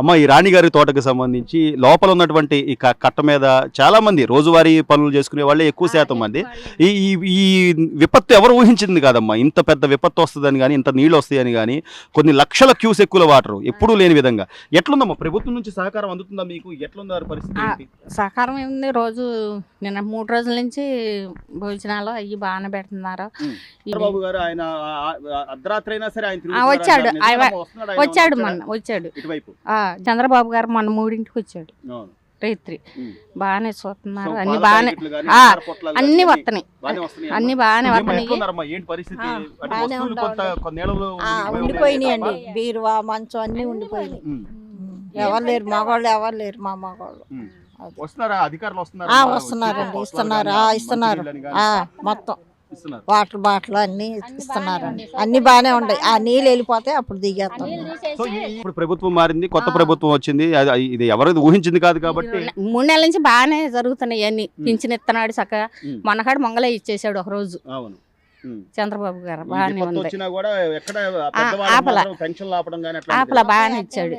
అమ్మ ఈ రాణిగారి తోటకు సంబంధించి లోపల ఉన్నటువంటి ఈ కట్ట మీద చాలా మంది రోజువారీ పనులు చేసుకునే వాళ్ళే ఎక్కువ శాతం మంది ఈ ఈ ఈ విపత్తు ఎవరు ఊహించింది కాదమ్మా. ఇంత పెద్ద విపత్తు వస్తుందని కానీ ఇంత నీళ్ళు వస్తాయని కానీ కొన్ని లక్షల క్యూసెక్కుల వాటర్ ఎప్పుడూ లేని విధంగా ఎట్లుందమ్మా? ప్రభుత్వం నుంచి సహకారం అందుతుందా మీకు? ఎట్లుందా పరిస్థితి ఏంటి? సహకారం ఏముంది, రోజు నిన్న 3 రోజుల నుంచి భోజనాలు అవి బాగానే పెడుతున్నారు. చంద్రబాబు గారు ఆయన అర్ధరాత్రి అయినా సరే ఆయన వచ్చాడు వస్తున్నాడు మొన్న వచ్చాడు. ఇటువైపు చంద్రబాబు గారు మొన్న 3ంటికి వచ్చాడు రైత్రి. బాగానే చూస్తున్నారు, అన్ని బాగానే అన్ని వస్తున్నాయి, అన్ని బాగానే వస్తున్నాయి. ఉండిపోయినాయండి, బీరువా మంచం అన్ని ఉండిపోయినాయి. ఎవరు లేరు, మగవాళ్ళు ఎవరు లేరు. మా మగవాళ్ళు వస్తున్నారండి, ఇస్తున్నారు మొత్తం వాటర్ బాటిల్ అన్ని ఇస్తున్నారండి. అన్ని బాగానే ఉన్నాయి. ఆ నీళ్ళు వెళ్ళిపోతే అప్పుడు దిగేస్తాం. ఇప్పుడు ప్రభుత్వం మారింది, కొత్త ప్రభుత్వం వచ్చింది, ఇది ఎవరు ఊహించింది కాదు కాబట్టి 3 నెలల నుంచి బాగానే జరుగుతున్నాయి. అన్ని పింఛన్ ఇస్తున్నాడు చక్కగా. మొన్నకాడు మంగళ ఇచ్చేసాడు ఒక రోజు చంద్రబాబు గారు. బాగానే ఉంది, ఆపల బాగానే ఇచ్చాడు,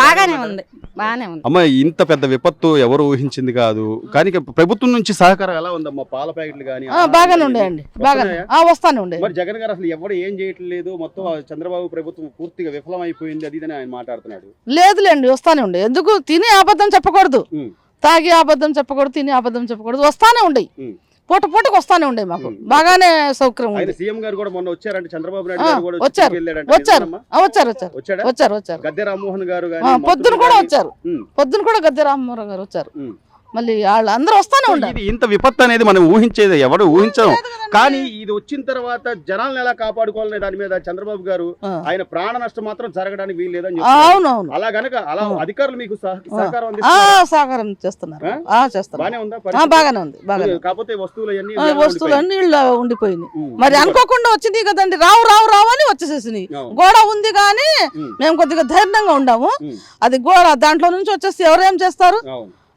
బాగానే ఉంది, బాగానే ఉంది. అమ్మ ఇంత పెద్ద విపత్తు ఎవరు ఊహించింది కాదు కానీ ప్రభుత్వం నుంచి సహకారం ఎలా ఉందమ్మా? పాల ప్యాకెట్లు కానీ బాగానే ఉండేయండి, బాగానే వస్తానే ఉండే. మరి జగన్ గారు అసలు ఎవరు ఏం చేయట్లేదు, మొత్తం చంద్రబాబు ప్రభుత్వం పూర్తిగా విఫలం అయిపోయింది అది అని ఆయన మాట్లాడుతున్నాడు. లేదులేండి, వస్తానే ఉండే. ఎందుకు తిని అబద్ధం చెప్పకూడదు, తాగి అబద్ధం చెప్పకూడదు, తిని అబద్ధం చెప్పకూడదు, వస్తానే ఉండే. పూట పూటకు వస్తానే ఉండే, మాకు బాగానే సౌకర్యం ఉంది. సీఎం గారు కూడా మొన్న వచ్చారంటే చంద్రబాబు నాయుడు గారు కూడా వచ్చారు. గద్దె రామ్మోహన్ గారు పొద్దున కూడా వచ్చారు, పొద్దున కూడా గద్దె రామ్మోహన్ గారు వచ్చారు. మళ్ళీ వాళ్ళు అందరూ వస్తానే ఉండాలి. ఇంత విపత్తు అనేది మనం ఊహించేది ఎవరు ఊహించం. కానీ ఇది వచ్చిన తర్వాత జనాలను ఎలా కాపాడుకోవాలనే దాని మీద చంద్రబాబు గారు ఆయన ప్రాణ నష్టం మాత్రం జరగడానికి వీలు లేదని అవునవును. అలా గనక అలా అధికారులు మీకు సహకారం చేస్తున్నారు, బాగానే ఉందా? బాగానే ఉంది, కాకపోతే వస్తువులన్నీ ఉండిపోయినాయి. మరి అనుకోకుండా వచ్చింది కదండి, రావు రావు రావు అని వచ్చేసేసినాయి. గోడ ఉంది కానీ మేము కొద్దిగా ధైర్యంగా ఉండాము. అది గోడ దాంట్లో నుంచి వచ్చేసి ఎవరేం చేస్తారు,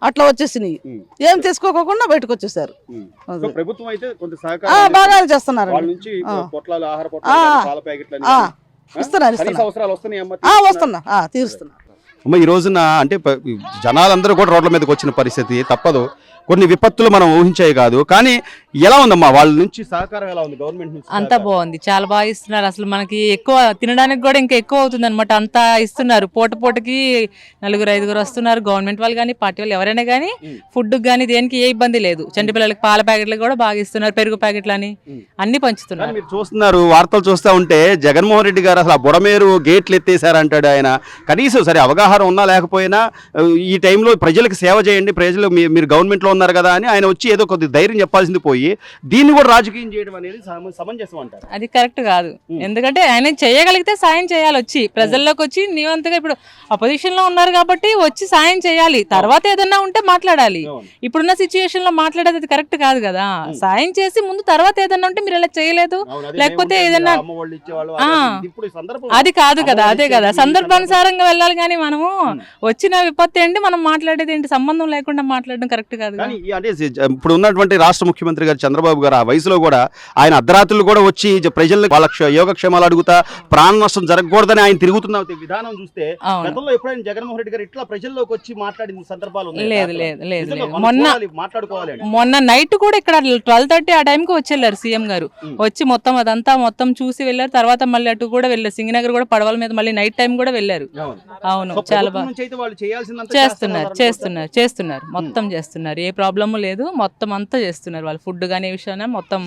అట్లా వచ్చేసినాయి. ఏం తీసుకోకుండా బయటకు వచ్చేసారు. ప్రభుత్వం అయితే బాగానే చేస్తున్నారు, వస్తున్నా తీరుస్తున్నా. ఈ రోజున అంటే జనాలందరూ కూడా రోడ్ల మీదకి వచ్చిన పరిస్థితి తప్పదు. కొన్ని విపత్తులు మనం ఊహించాయి కాదు కానీ ఎలా ఉందమ్మా వాళ్ళ నుంచి సహకారం? ఎలా ఉంది గవర్నమెంట్ నుంచి? అంతా బాగుంది, చాలా బాగా ఇస్తున్నారు. అసలు మనకి ఎక్కువ తినడానికి కూడా ఇంకా ఎక్కువ అవుతుంది అనమాట, అంతా ఇస్తున్నారు. పూటకి 4-5 వస్తున్నారు. గవర్నమెంట్ వాళ్ళు కానీ పార్టీ వాళ్ళు ఎవరైనా కానీ ఫుడ్ కానీ దేనికి ఏ ఇబ్బంది లేదు. చంటి పిల్లలకి పాల ప్యాకెట్లు కూడా బాగా ఇస్తున్నారు, పెరుగు ప్యాకెట్లు అని అన్ని పంచుతున్నారు. మీరు చూస్తున్నారు, వార్తలు చూస్తూ ఉంటే జగన్మోహన్ రెడ్డి గారు అసలు బుడమేరు గేట్లు ఎత్తేసారంటాడు ఆయన. కనీసం సరే అవగాహన ఉన్నా లేకపోయినా ఈ టైంలో ప్రజలకు సేవ చేయండి, ప్రజలు మీరు గవర్నమెంట్లో ఉన్నారు కదా అని ఆయన వచ్చి ఏదో కొద్ది ధైర్యం చెప్పాల్సింది పోయి దీన్ని కూడా రాజకీయం చేయడం అనేది సమంజసం అంటారు. అది కరెక్ట్ కాదు. ఎందుకంటే ఆయన చేయగలిగితే సాయం చేయాలి, వచ్చి ప్రజల్లోకి వచ్చి నీవంతగా ఇప్పుడు అపోజిషన్ లో ఉన్నారు కాబట్టి వచ్చి సాయం చేయాలి. తర్వాత ఏదన్నా ఉంటే మాట్లాడాలి. ఇప్పుడున్న సిచ్యువేషన్ లో మాట్లాడేది అది కరెక్ట్ కాదు కదా. సాయం చేసి ముందు తర్వాత ఏదన్నా ఉంటే మీరు ఇలా చేయలేదు లేకపోతే ఏదన్నా అది కాదు కదా. అదే కదా, సందర్భానుసారంగా వెళ్ళాలి. కానీ మనము వచ్చిన విపత్తి ఏంటి మనం మాట్లాడేది ఏంటి, సంబంధం లేకుండా మాట్లాడడం కరెక్ట్ కాదు. అంటే ఇప్పుడు ఉన్నటువంటి రాష్ట్ర ముఖ్యమంత్రి గారు చంద్రబాబు గారు ఆ వయసులో కూడా ఆయన అర్ధరాత్రులు కూడా వచ్చి ప్రజల్ని వాళ్ళ యోగక్షేమాలు అడుగుతా ప్రాణ నష్టం జరగకూడదని ఆయన తిరుగుతున్న విధానం చూస్తే గతంలో ఎప్పుడైనా జగన్మోహన్ రెడ్డి గారు ఇట్లా ప్రజల్లోకి వచ్చి మాట్లాడిన సందర్భాలు లేదు. మొన్న నైట్ కూడా ఇక్కడ 12:30 ఆ టైంకి వచ్చేళ్ళారు సీఎం గారు. వచ్చి మొత్తం చూసి వెళ్ళారు. తర్వాత మళ్ళీ అటు కూడా వెళ్ళారు, సింగనగర్ కూడా పడవల మీద మళ్ళీ నైట్ టైం కూడా వెళ్ళారు. అవును, చాలా బాగా చేస్తున్నారు మొత్తం చేస్తున్నారు. ఏ ప్రాబ్లము లేదు, మొత్తం అంతా చేస్తున్నారు వాళ్ళు. ఫుడ్ కానీ విషయాన్ని మొత్తం